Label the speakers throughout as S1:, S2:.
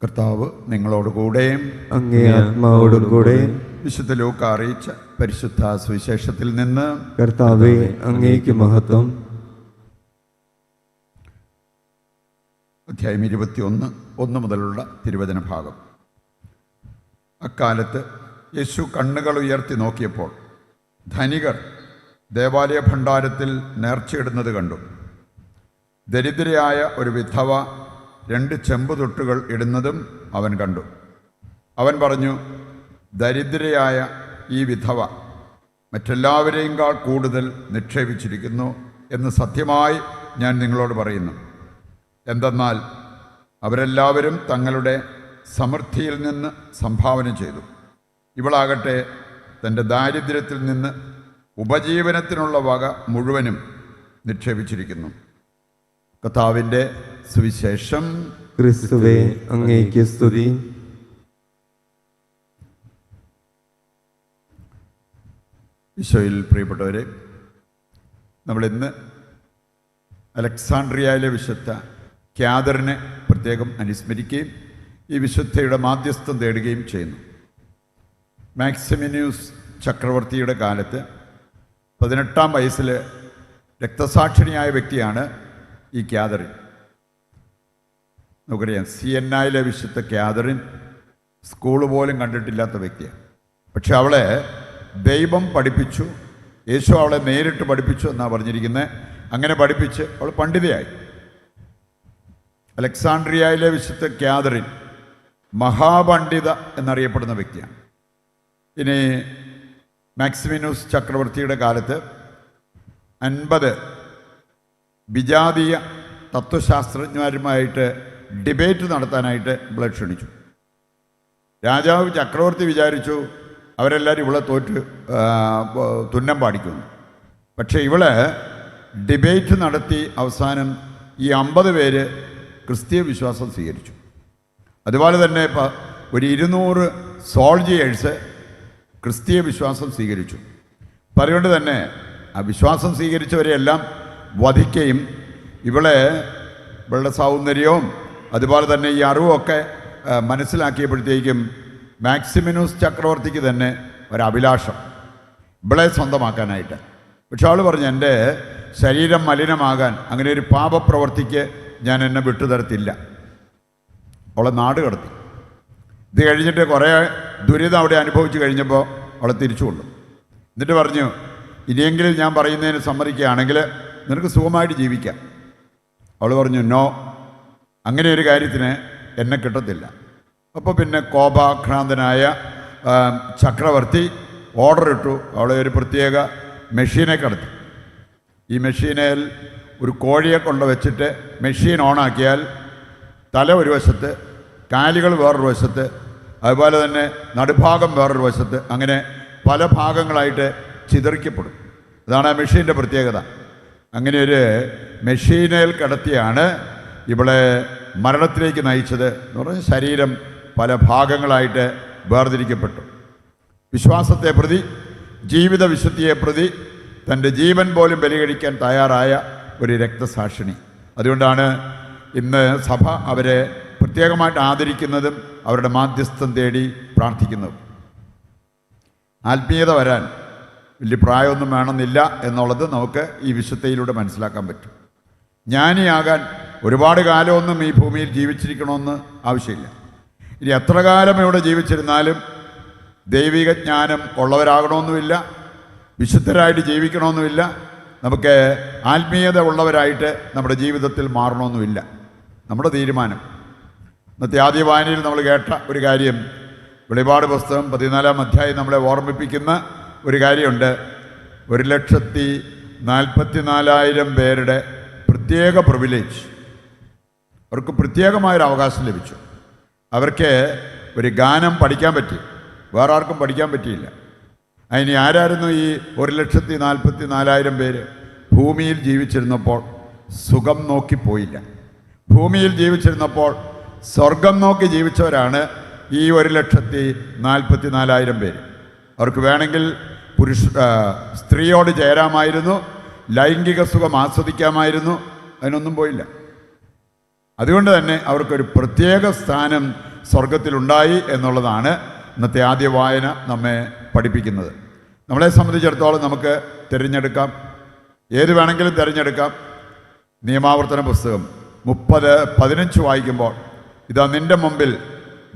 S1: കർത്താവ് നിങ്ങളോടുകൂടെ
S2: അങ്ങേ ആത്മാവോടും കൂടെ.
S1: വിശുദ്ധ ലൂക്കാ അറിയിച്ച പരിശുദ്ധ സുവിശേഷത്തിൽ നിന്ന്.
S2: കർത്താവേ, അങ്ങേക്ക് മഹത്വം.
S1: അധ്യായം 21 മുതലുള്ള തിരുവചന ഭാഗം. അക്കാലത്ത് യേശു കണ്ണുകൾ ഉയർത്തി നോക്കിയപ്പോൾ ധനികർ ദേവാലയ ഭണ്ഡാരത്തിൽ നേർച്ചയിടുന്നത് കണ്ടു. ദരിദ്രയായ ഒരു വിധവ 2 ചെമ്പുതൊട്ടുകൾ ഇടുന്നതും അവൻ കണ്ടു. അവൻ പറഞ്ഞു, ദരിദ്രയായ ഈ വിധവ മറ്റെല്ലാവരെയുംകാൾ കൂടുതൽ നിക്ഷേപിച്ചിരിക്കുന്നു എന്ന് സത്യമായി ഞാൻ നിങ്ങളോട് പറയുന്നു. എന്തെന്നാൽ അവരെല്ലാവരും തങ്ങളുടെ സമൃദ്ധിയിൽ നിന്ന് സംഭാവന ചെയ്തു. ഇവളാകട്ടെ തൻ്റെ ദാരിദ്ര്യത്തിൽ നിന്ന് ഉപജീവനത്തിനുള്ള വക മുഴുവനും നിക്ഷേപിച്ചിരിക്കുന്നു. കർത്താവിൻ്റെ സുവിശേഷം.
S2: ക്രിസ്തുവേ, അങ്ങേക്ക് സ്തുതി.
S1: ഈശോയിൽ പ്രിയപ്പെട്ടവരെ, നമ്മളിന്ന് അലക്സാണ്ട്രിയയിലെ വിശുദ്ധ ക്യാദറിനെ പ്രത്യേകം അനുസ്മരിക്കുകയും ഈ വിശുദ്ധയുടെ മാധ്യസ്ഥം തേടുകയും ചെയ്യുന്നു. മാക്സിമിനിയൂസ് ചക്രവർത്തിയുടെ കാലത്ത് 18-ാം വയസ്സിൽ രക്തസാക്ഷിണിയായ വ്യക്തിയാണ് ഈ ക്യാദറിൻ. നമുക്കറിയാം, സിയന്നയിലെ വിശുദ്ധ ക്യാദറിൻ സ്കൂൾ പോലും കണ്ടിട്ടില്ലാത്ത വ്യക്തിയാണ്. പക്ഷെ അവളെ ദൈവം പഠിപ്പിച്ചു. യേശു അവളെ നേരിട്ട് പഠിപ്പിച്ചു എന്നാണ് പറഞ്ഞിരിക്കുന്നത്. അങ്ങനെ പഠിപ്പിച്ച് അവൾ പണ്ഡിതയായി. അലക്സാണ്ട്രിയയിലെ വിശുദ്ധ ക്യാദറിൻ മഹാപണ്ഡിത എന്നറിയപ്പെടുന്ന വ്യക്തിയാണ്. ഇനി മാക്സിമിനൂസ് ചക്രവർത്തിയുടെ കാലത്ത് 50 വിജാതീയ തത്വശാസ്ത്രജ്ഞന്മാരുമായിട്ട് ഡിബേറ്റ് നടത്താനായിട്ട് ഇവളെ ക്ഷണിച്ചു. രാജാവ് ചക്രവർത്തി വിചാരിച്ചു അവരെല്ലാവരും ഇവളെ തുന്നം പാടിക്കുന്നു. പക്ഷേ ഇവള് ഡിബേറ്റ് നടത്തി അവസാനം ഈ 50 പേര് ക്രിസ്തീയ വിശ്വാസം സ്വീകരിച്ചു. അതുപോലെ തന്നെ ഇപ്പോൾ ഒരു 200 സോൾജിയേഴ്സ് ക്രിസ്തീയ വിശ്വാസം സ്വീകരിച്ചു. അപ്പം അതുകൊണ്ട് തന്നെ ആ വിശ്വാസം സ്വീകരിച്ചവരെയെല്ലാം വധിക്കുകയും ഇവളുടെ സൗന്ദര്യവും അതുപോലെ തന്നെ ഈ അറിവുമൊക്കെ മനസ്സിലാക്കിയപ്പോഴത്തേക്കും മാക്സിമിനൂസ് ചക്രവർത്തിക്ക് തന്നെ ഒരഭിലാഷം ഇവളെ സ്വന്തമാക്കാനായിട്ട്. പക്ഷെ അവൾ പറഞ്ഞു, എൻ്റെ ശരീരം മലിനമാകാൻ അങ്ങനെ ഒരു പാപപ്രവർത്തിക്ക് ഞാൻ എന്നെ വിട്ടുതരത്തില്ല. അവളെ നാട് കടത്തി. ഇത് കഴിഞ്ഞിട്ട് കുറേ ദുരിതം അവിടെ അനുഭവിച്ച് കഴിഞ്ഞപ്പോൾ അവളെ തിരിച്ചു കൊണ്ടു. എന്നിട്ട് പറഞ്ഞു, ഇനിയെങ്കിലും ഞാൻ പറയുന്നതിന് സമ്മതിക്കുകയാണെങ്കിൽ നിനക്ക് സുഖമായിട്ട് ജീവിക്കാം. അവൾ പറഞ്ഞു, നോ, അങ്ങനെ ഒരു കാര്യത്തിന് എന്നെ കിട്ടത്തില്ല. അപ്പോൾ പിന്നെ കോപാക്രാന്തനായ ചക്രവർത്തി ഓർഡർ ഇട്ടു. അവളെ ഒരു പ്രത്യേക മെഷീനെ കടത്തി. ഈ മെഷീനിൽ ഒരു കോഴിയെ കൊണ്ട് വെച്ചിട്ട് മെഷീൻ ഓണാക്കിയാൽ തല ഒരു വശത്ത്, കാലുകൾ വേറൊരു വശത്ത്, അതുപോലെ തന്നെ നടുഭാഗം വേറൊരു വശത്ത്, അങ്ങനെ പല ഭാഗങ്ങളായിട്ട് ചിതറിക്കപ്പെടും. അതാണ് ആ മെഷീൻ്റെ പ്രത്യേകത. അങ്ങനെ ഒരു മെഷീനിൽ കിടത്തിയാണ് ഇവളെ മരണത്തിലേക്ക് നയിച്ചത് എന്ന് പറഞ്ഞാൽ ശരീരം പല ഭാഗങ്ങളായിട്ട് വേർതിരിക്കപ്പെട്ടു. വിശ്വാസത്തെ പ്രതി, ജീവിത വിശുദ്ധിയെ പ്രതി തൻ്റെ ജീവൻ പോലും ബലികഴിക്കാൻ തയ്യാറായ ഒരു രക്തസാക്ഷിണി. അതുകൊണ്ടാണ് ഇന്ന് സഭ അവരെ പ്രത്യേകമായിട്ട് ആദരിക്കുന്നതും അവരുടെ മാധ്യസ്ഥം തേടി പ്രാർത്ഥിക്കുന്നതും. ആത്മീയത വരാൻ വലിയ പ്രായമൊന്നും വേണമെന്നില്ല എന്നുള്ളത് നമുക്ക് ഈ വിശുദ്ധയിലൂടെ മനസ്സിലാക്കാൻ പറ്റും. ജ്ഞാനിയാകാൻ ഒരുപാട് കാലമൊന്നും ഈ ഭൂമിയിൽ ജീവിച്ചിരിക്കണമെന്ന് ആവശ്യമില്ല. ഇനി എത്ര കാലം ഇവിടെ ജീവിച്ചിരുന്നാലും ദൈവിക ജ്ഞാനം ഉള്ളവരാകണമെന്നുമില്ല, വിശുദ്ധരായിട്ട് ജീവിക്കണമെന്നുമില്ല, നമുക്ക് ആത്മീയത ഉള്ളവരായിട്ട് നമ്മുടെ ജീവിതത്തിൽ മാറണമെന്നുമില്ല. നമ്മുടെ തീരുമാനം. ഇന്നത്തെ ആദ്യ വായനയിൽ നമ്മൾ കേട്ട ഒരു കാര്യം, വെളിപാട് പുസ്തകം 14-ാം അധ്യായം നമ്മളെ ഓർമ്മിപ്പിക്കുന്ന ഒരു കാര്യമുണ്ട്. 1,44,000 പേരുടെ പ്രത്യേക പ്രിവിലേജ്, അവർക്ക് പ്രത്യേകമായൊരു അവകാശം ലഭിച്ചു. അവർക്ക് ഒരു ഗാനം പഠിക്കാൻ പറ്റി, വേറെ ആർക്കും പഠിക്കാൻ പറ്റിയില്ല. അതിന് ആരായിരുന്നു ഈ 1,44,000 പേര്? ഭൂമിയിൽ ജീവിച്ചിരുന്നപ്പോൾ സുഖം നോക്കിപ്പോയില്ല. ഭൂമിയിൽ ജീവിച്ചിരുന്നപ്പോൾ സ്വർഗം നോക്കി ജീവിച്ചവരാണ് ഈ 1,44,000 പേര്. അവർക്ക് വേണമെങ്കിൽ സ്ത്രീയോട് ചേരാമായിരുന്നു, ലൈംഗിക സുഖം ആസ്വദിക്കാമായിരുന്നു. അതിനൊന്നും പോയില്ല. അതുകൊണ്ട് തന്നെ അവർക്കൊരു പ്രത്യേക സ്ഥാനം സ്വർഗത്തിലുണ്ടായി എന്നുള്ളതാണ് ഇന്നത്തെ ആദ്യ വായന നമ്മെ പഠിപ്പിക്കുന്നത്. നമ്മളെ സംബന്ധിച്ചിടത്തോളം നമുക്ക് തിരഞ്ഞെടുക്കാം, ഏത് വേണമെങ്കിലും തിരഞ്ഞെടുക്കാം. നിയമാവർത്തന പുസ്തകം 30:15 വായിക്കുമ്പോൾ, ഇതാ നിൻ്റെ മുമ്പിൽ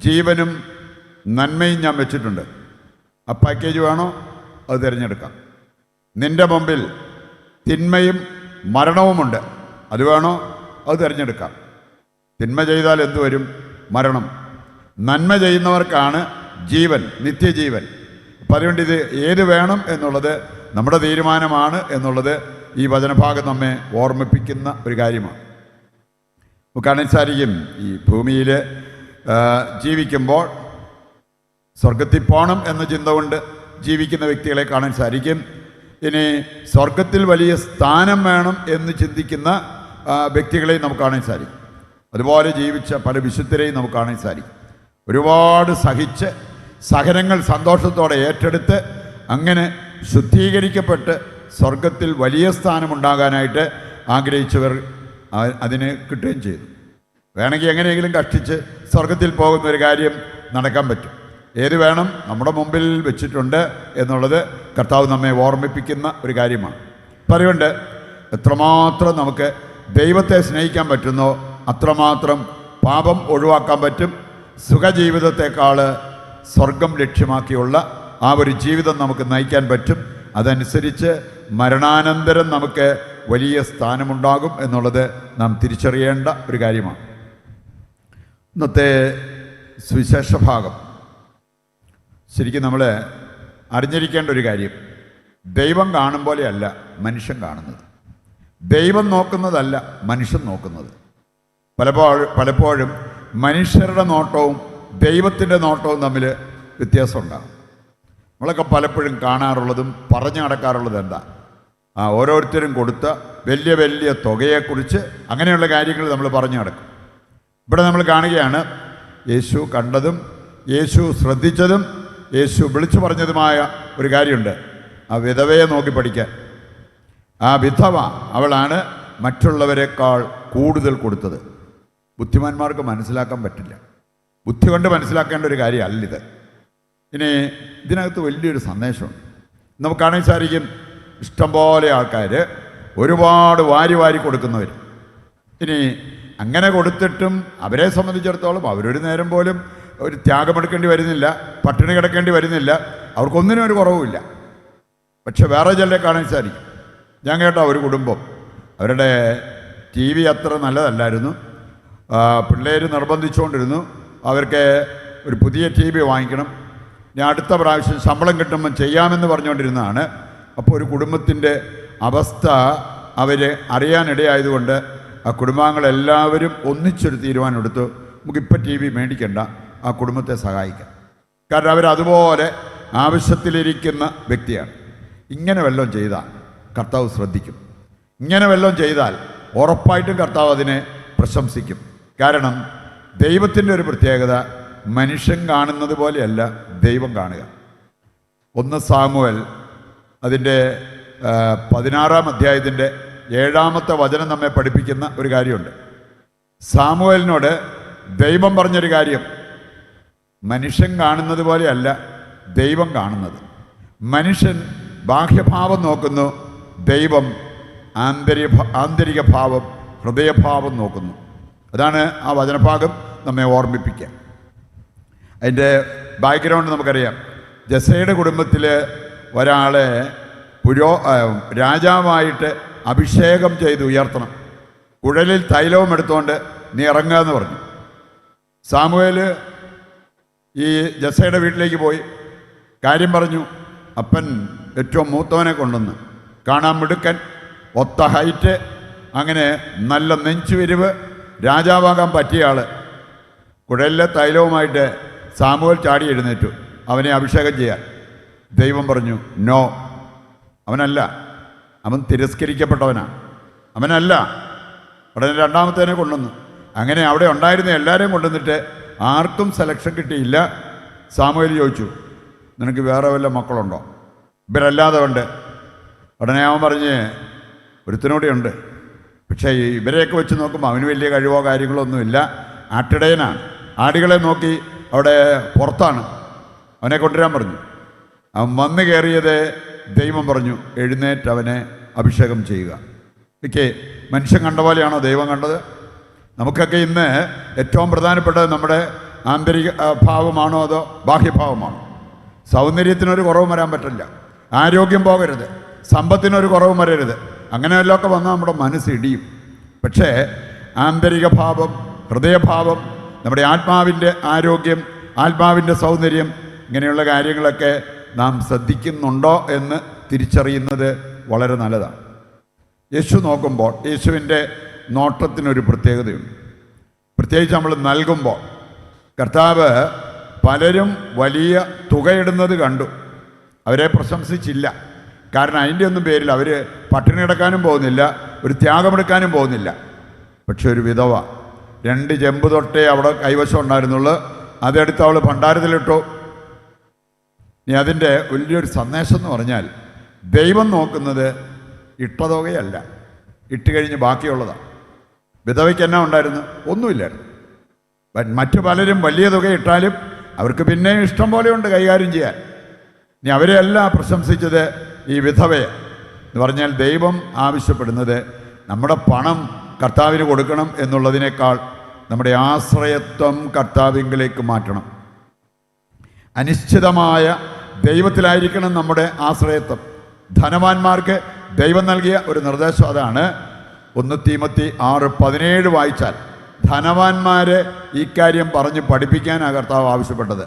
S1: ജീവനും നന്മയും ഞാൻ വെച്ചിട്ടുണ്ട്. ആ പാക്കേജ് വേണോ അത് തിരഞ്ഞെടുക്കാം. നിൻ്റെ മുമ്പിൽ തിന്മയും മരണവുമുണ്ട്, അത് വേണോ അത് തിരഞ്ഞെടുക്കാം. തിന്മ ചെയ്താൽ എന്തു വരും? മരണം. നന്മ ചെയ്യുന്നവർക്കാണ് ജീവൻ, നിത്യജീവൻ. അപ്പം അതുകൊണ്ട് ഇത് ഏത് വേണം എന്നുള്ളത് നമ്മുടെ തീരുമാനമാണ് എന്നുള്ളത് ഈ വചനഭാഗം നമ്മെ ഓർമ്മിപ്പിക്കുന്ന ഒരു കാര്യമാണ്. നമുക്ക് കാണാൻ സാധിക്കും, ഈ ഭൂമിയിൽ ജീവിക്കുമ്പോൾ സ്വർഗത്തിൽ പോകണം എന്ന ചിന്ത കൊണ്ട് ജീവിക്കുന്ന വ്യക്തികളെ കാണാൻ സാധിക്കും. ഇനി സ്വർഗത്തിൽ വലിയ സ്ഥാനം വേണം എന്ന് ചിന്തിക്കുന്ന വ്യക്തികളെയും നമുക്ക് കാണാൻ സാധിക്കും. അതുപോലെ ജീവിച്ച പല വിശുദ്ധരെയും നമുക്ക് കാണാൻ സാധിക്കും. ഒരുപാട് സഹിച്ച് സഹനങ്ങൾ സന്തോഷത്തോടെ ഏറ്റെടുത്ത് അങ്ങനെ ശുദ്ധീകരിക്കപ്പെട്ട് സ്വർഗത്തിൽ വലിയ സ്ഥാനമുണ്ടാകാനായിട്ട് ആഗ്രഹിച്ചവർ അതിന് കിട്ടുകയും ചെയ്തു. വേണമെങ്കിൽ എങ്ങനെയെങ്കിലും കഷ്ടിച്ച് സ്വർഗത്തിൽ പോകുന്ന ഒരു കാര്യം നടക്കാൻ പറ്റും. ഏത് വേണം നമ്മുടെ മുമ്പിൽ വെച്ചിട്ടുണ്ട് എന്നുള്ളത് കർത്താവ് നമ്മെ ഓർമ്മിപ്പിക്കുന്ന ഒരു കാര്യമാണ്. അപ്പം അതുകൊണ്ട് എത്രമാത്രം നമുക്ക് ദൈവത്തെ സ്നേഹിക്കാൻ പറ്റുന്നോ അത്രമാത്രം പാപം ഒഴിവാക്കാൻ പറ്റും. സുഖജീവിതത്തെക്കാൾ സ്വർഗം ലക്ഷ്യമാക്കിയുള്ള ആ ഒരു ജീവിതം നമുക്ക് നയിക്കാൻ പറ്റും. അതനുസരിച്ച് മരണാനന്തരം നമുക്ക് വലിയ സ്ഥാനമുണ്ടാകും എന്നുള്ളത് നാം തിരിച്ചറിയേണ്ട ഒരു കാര്യമാണ്. ഇന്നത്തെ സുവിശേഷ ഭാഗം ശരിക്കും നമ്മൾ അറിഞ്ഞിരിക്കേണ്ട ഒരു കാര്യം, ദൈവം കാണും പോലെയല്ല മനുഷ്യൻ കാണുന്നത്. ദൈവം നോക്കുന്നതല്ല മനുഷ്യൻ നോക്കുന്നത്. പലപ്പോഴും മനുഷ്യരുടെ നോട്ടവും ദൈവത്തിൻ്റെ നോട്ടവും തമ്മിൽ വ്യത്യാസമുണ്ടാകും. നമ്മളൊക്കെ പലപ്പോഴും കാണാറുള്ളതും പറഞ്ഞു നടക്കാറുള്ളതും എന്താ? ഓരോരുത്തരും കൊടുത്ത വലിയ വലിയ തുകയെക്കുറിച്ച് അങ്ങനെയുള്ള കാര്യങ്ങൾ നമ്മൾ പറഞ്ഞു നടക്കും. ഇവിടെ നമ്മൾ കാണുകയാണ് യേശു കണ്ടതും യേശു ശ്രദ്ധിച്ചതും യേശു വിളിച്ചു പറഞ്ഞതുമായ ഒരു കാര്യമുണ്ട്. ആ വിധവയെ നോക്കി പഠിക്കാൻ. ആ വിധവ അവളാണ് മറ്റുള്ളവരെക്കാൾ കൂടുതൽ കൊടുത്തത്. ബുദ്ധിമാന്മാർക്ക് മനസ്സിലാക്കാൻ പറ്റില്ല. ബുദ്ധി കൊണ്ട് മനസ്സിലാക്കേണ്ട ഒരു കാര്യമല്ലിത്. ഇനി ഇതിനകത്ത് വലിയൊരു സന്ദേശമുണ്ട്. നമുക്ക് കാണാൻ സാധിക്കും, ഇഷ്ടംപോലെ ആൾക്കാർ ഒരുപാട് വാരി വാരി കൊടുക്കുന്നവർ. ഇനി അങ്ങനെ കൊടുത്തിട്ടും അവരെ സംബന്ധിച്ചിടത്തോളം അവരൊരു നേരം പോലും ഒരു ത്യാഗമെടുക്കേണ്ടി വരുന്നില്ല, പട്ടിണി കിടക്കേണ്ടി വരുന്നില്ല, അവർക്കൊന്നിനും ഒരു കുറവുമില്ല. പക്ഷെ വേറെ ചിലരെ കാണാൻ സാധിക്കും. ഞാൻ കേട്ട ഒരു കുടുംബം, അവരുടെ TV അത്ര നല്ലതല്ലായിരുന്നു. പിള്ളേർ നിർബന്ധിച്ചുകൊണ്ടിരുന്നു അവർക്ക് ഒരു പുതിയ TV വാങ്ങിക്കണം, ഞാൻ അടുത്ത പ്രാവശ്യം ശമ്പളം കിട്ടുമ്പോൾ ചെയ്യാമെന്ന് പറഞ്ഞുകൊണ്ടിരുന്നതാണ്. അപ്പോൾ ഒരു കുടുംബത്തിൻ്റെ അവസ്ഥ അവർ അറിയാനിടയായതുകൊണ്ട് ആ കുടുംബാംഗങ്ങളെല്ലാവരും ഒന്നിച്ചൊരു തീരുമാനമെടുത്തു, നമുക്കിപ്പോൾ TV മേടിക്കണ്ട, ആ കുടുംബത്തെ സഹായിക്കാം. കാരണം അവരതുപോലെ ആവശ്യത്തിലിരിക്കുന്ന വ്യക്തിയാണ്. ഇങ്ങനെ വല്ലതും ചെയ്താൽ കർത്താവ് ശ്രദ്ധിക്കും. ഇങ്ങനെ വല്ലതും ചെയ്താൽ ഉറപ്പായിട്ടും കർത്താവ് അതിനെ പ്രശംസിക്കും. കാരണം ദൈവത്തിൻ്റെ ഒരു പ്രത്യേകത മനുഷ്യൻ കാണുന്നത് പോലെയല്ല ദൈവം കാണുക. 1 സാമുവേൽ അതിൻ്റെ 16-ാം അധ്യായത്തിൻ്റെ 7-ാമത്തെ വചനം നമ്മെ പഠിപ്പിക്കുന്ന ഒരു കാര്യമുണ്ട്. സാമുവേലിനോട് ദൈവം പറഞ്ഞൊരു കാര്യം, മനുഷ്യൻ കാണുന്നത് പോലെയല്ല ദൈവം കാണുന്നത്. മനുഷ്യൻ ബാഹ്യഭാവം നോക്കുന്നു, ദൈവം ആന്തരിക ഭാവം, ഹൃദയഭാവം നോക്കുന്നു. അതാണ് ആ വചനഭാഗം നമ്മെ ഓർമ്മിപ്പിക്കുക. അതിൻ്റെ ബാക്ക്ഗ്രൗണ്ട് നമുക്കറിയാം. ജസയുടെ കുടുംബത്തിൽ ഒരാളെ രാജാവായിട്ട് അഭിഷേകം ചെയ്ത് ഉയർത്തണം. കുഴലിൽ തൈലവും എടുത്തുകൊണ്ട് നീ ഇറങ്ങുക എന്ന് പറഞ്ഞു. സാമുവേൽ ഈ ജസയുടെ വീട്ടിലേക്ക് പോയി കാര്യം പറഞ്ഞു. അപ്പൻ ഏറ്റവും മൂത്തവനെ കൊണ്ടുവന്ന്, കാണാൻ മിടുക്കൻ, ഒത്ത ഹൈറ്റ്, അങ്ങനെ നല്ല നെഞ്ചുവിരിവ്, രാജാവാകാൻ പറ്റിയ ആൾ. കുഴലിലെ തൈലവുമായിട്ട് സാമുവേൽ ചാടി എഴുന്നേറ്റു അവനെ അഭിഷേകം ചെയ്യാൻ. ദൈവം പറഞ്ഞു നോ, അവനല്ല, അവൻ തിരസ്കരിക്കപ്പെട്ടവനാണ്, അവനല്ല. ഉടനെ രണ്ടാമത്തേനെ കൊണ്ടുവന്നു. അങ്ങനെ അവിടെ ഉണ്ടായിരുന്ന എല്ലാവരെയും കൊണ്ടുവന്നിട്ട് ആർക്കും സെലക്ഷൻ കിട്ടിയില്ല. സാമുവേൽ ചോദിച്ചു, നിനക്ക് വേറെ വല്ല മക്കളുണ്ടോ? ഇവരല്ലാതെ ഉണ്ട്. ഉടനെ അവൻ പറഞ്ഞ് ഒരുത്തനോടെ ഉണ്ട്, പക്ഷേ ഇവരെയൊക്കെ വെച്ച് നോക്കുമ്പോൾ അവന് വലിയ കഴിവോ കാര്യങ്ങളോ ഒന്നുമില്ല, ആട്ടിടയനാണ്. ആടുകളെ നോക്കി അവിടെ പുറത്താണ്, അവനെ കൊണ്ടുവരാൻ പറഞ്ഞു. അവൻ വന്നു കയറിയത് ദൈവം പറഞ്ഞു, എഴുന്നേറ്റ് അവനെ അഭിഷേകം ചെയ്യുക. ഓക്കെ, മനുഷ്യൻ കണ്ട പോലെയാണോ ദൈവം കണ്ടത്? നമുക്കൊക്കെ ഇന്ന് ഏറ്റവും പ്രധാനപ്പെട്ടത് നമ്മുടെ ആന്തരിക ഭാവമാണോ അതോ ബാഹ്യഭാവമാണോ? സൗന്ദര്യത്തിനൊരു കുറവും വരാൻ പറ്റില്ല, ആരോഗ്യം പോകരുത്, സമ്പത്തിനൊരു കുറവും വരരുത്. അങ്ങനെ വല്ലതൊക്കെ വന്നാൽ നമ്മുടെ മനസ്സ് ഇടിയും. പക്ഷേ ആന്തരിക ഭാവം, ഹൃദയഭാവം, നമ്മുടെ ആത്മാവിൻ്റെ ആരോഗ്യം, ആത്മാവിൻ്റെ സൗന്ദര്യം, ഇങ്ങനെയുള്ള കാര്യങ്ങളൊക്കെ നാം ശ്രദ്ധിക്കുന്നുണ്ടോ എന്ന് തിരിച്ചറിയുന്നത് വളരെ നല്ലതാണ്. യേശു നോക്കുമ്പോൾ യേശുവിൻ്റെ നോട്ടത്തിനൊരു പ്രത്യേകതയുണ്ട്. പ്രത്യേകിച്ച് നമ്മൾ നൽകുമ്പോൾ കർത്താവ് പലരും വലിയ തുകയിടുന്നത് കണ്ടു, അവരെ പ്രശംസിച്ചില്ല. കാരണം അതിൻ്റെ ഒന്നും പേരിൽ അവർ പട്ടിണി കിടക്കാനും പോകുന്നില്ല, ഒരു ത്യാഗമെടുക്കാനും പോകുന്നില്ല. പക്ഷെ ഒരു വിധവ 2 ചെമ്പ് തൊട്ടേ അവിടെ കൈവശം ഉണ്ടായിരുന്നുള്ളൂ, അതെടുത്ത് അവൾ ഭണ്ഡാരത്തിലിട്ടു. ഇനി അതിൻ്റെ വലിയൊരു സന്ദേശം എന്ന് പറഞ്ഞാൽ, ദൈവം നോക്കുന്നത് ഇട്ട തുകയല്ല, ഇട്ട് കഴിഞ്ഞ് ബാക്കിയുള്ളതാണ്. വിധവയ്ക്ക് എന്നാ ഉണ്ടായിരുന്നു? ഒന്നുമില്ലായിരുന്നു. മറ്റു പലരും വലിയ തുക ഇട്ടാലും അവർക്ക് പിന്നെയും ഇഷ്ടം പോലെയുണ്ട് കൈകാര്യം ചെയ്യാൻ. ഇനി അവരെയല്ല പ്രശംസിച്ചത് ഈ വിധവയെ എന്ന് പറഞ്ഞാൽ, ദൈവം ആവശ്യപ്പെടുന്നത് നമ്മുടെ പണം കർത്താവിന് കൊടുക്കണം എന്നുള്ളതിനേക്കാൾ നമ്മുടെ ആശ്രയത്വം കർത്താവിലേക്ക് മാറ്റണം. അനിശ്ചിതമായ ദൈവത്തിലായിരിക്കണം നമ്മുടെ ആശ്രയത്വം. ധനവാന്മാർക്ക് ദൈവം നൽകിയ ഒരു നിർദ്ദേശം അതാണ്. 1 തീമോത്തി 6:17 വായിച്ചാൽ ധനവാന്മാരെ ഈ കാര്യം പറഞ്ഞ് പഠിപ്പിക്കാനാണ് കർത്താവ് ആവശ്യപ്പെട്ടത്.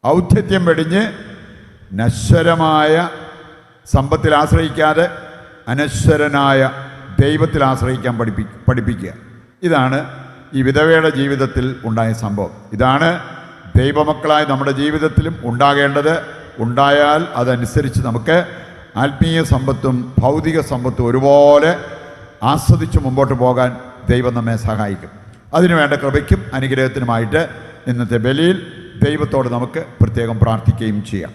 S1: ഔദ്ധത്യം വെടിഞ്ഞ് നശ്വരമായ സമ്പത്തിൽ ആശ്രയിക്കാതെ അനശ്വരനായ ദൈവത്തിൽ ആശ്രയിക്കാൻ പഠിപ്പിക്കുക. ഇതാണ് ഈ വിധവയുടെ ജീവിതത്തിൽ ഉണ്ടായ സംഭവം. ഇതാണ് ദൈവമക്കളായ നമ്മുടെ ജീവിതത്തിലും ഉണ്ടാകേണ്ടത്. ഉണ്ടായാൽ അതനുസരിച്ച് നമുക്ക് ആത്മീയ സമ്പത്തും ഭൗതിക സമ്പത്തും ഒരുപോലെ ആസ്വദിച്ച് മുമ്പോട്ട് പോകാൻ ദൈവം നമ്മെ സഹായിക്കും. അതിനുവേണ്ട കൃപയ്ക്കും അനുഗ്രഹത്തിനുമായിട്ട് ഇന്നത്തെ ബലിയിൽ ദൈവത്തോട് നമുക്ക് പ്രത്യേകം പ്രാർത്ഥിക്കുകയും ചെയ്യാം.